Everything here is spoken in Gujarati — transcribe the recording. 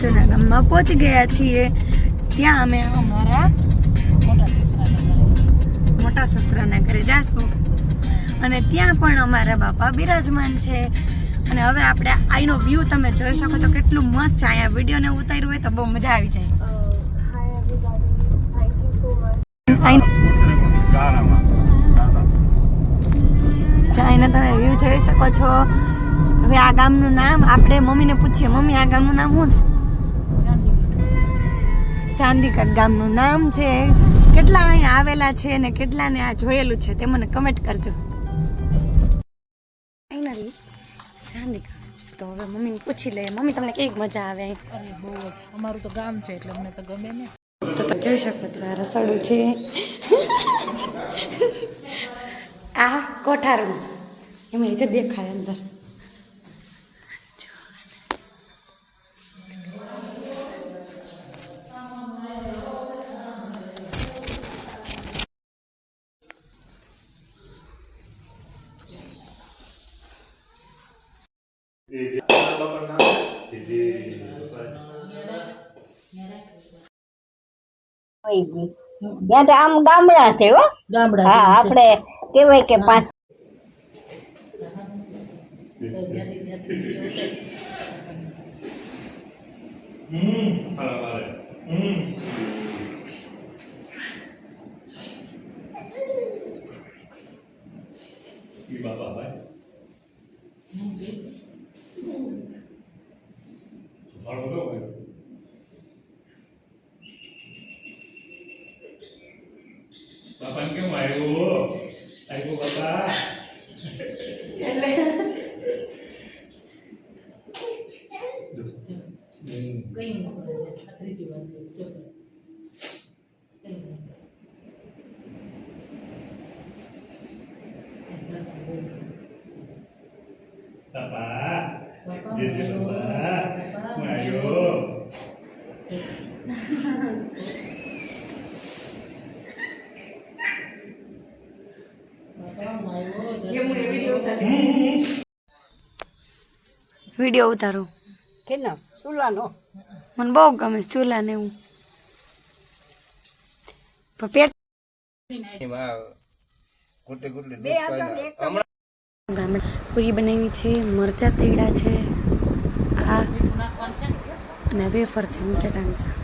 જૂના ગામમાં પહોંચી ગયા છીએ। ત્યાં અમે અમારા મોટા સસરાના ઘરે જાશું અને ત્યાં પણ અમારા બાપા બિરાજમાન છે। અને હવે આપણે આઈનો વ્યૂ તમે જોઈ શકો છો, કેટલું મસ્ત છે। અહીંયા વિડીયોને ઉતાર્યું હોય તો બહુ મજા આવી જાય। આઈને તમે વ્યૂ જોઈ શકો છો। હવે આ ગામનું નામ આપણે મમ્મીને પૂછીએ, મમ્મી આ ગામનું નામ શું છે? ચાંદીગઢ ગામનું નામ છે। કેટલા અહીંયા આવેલા છે ને કેટલાને આ જોયેલું છે તે મને કમેન્ટ કરજો। ફાઇનલી ચાંદીગઢ તો હવે મમ્મીને પૂછી લઈએ। મમ્મી તમને કેવી મજા આવે અહીં? બહુ જ, અમારું તો ગામ છે એટલે અમને તો ગમે ને। તો જોઈ શકો છો આ રસોડું છે, આ કોઠારું એમાં જે દેખાય અંદર। ત્યાં તો આમ ગામડા છે હો, ગામડા હા આપણે કહેવાય કે 5 Bapak ke Mayu, Ayu bapak. Bapak, jadi bapak, Mayu. Video ઉતારો કે ના ચૂલાનો મને બહુ ગમે ચૂલા ને એવું। પેટ પૂરી બનાવી છે, મરચા તેડા છે, આ અને વેફર છે, બટેટાની શાક।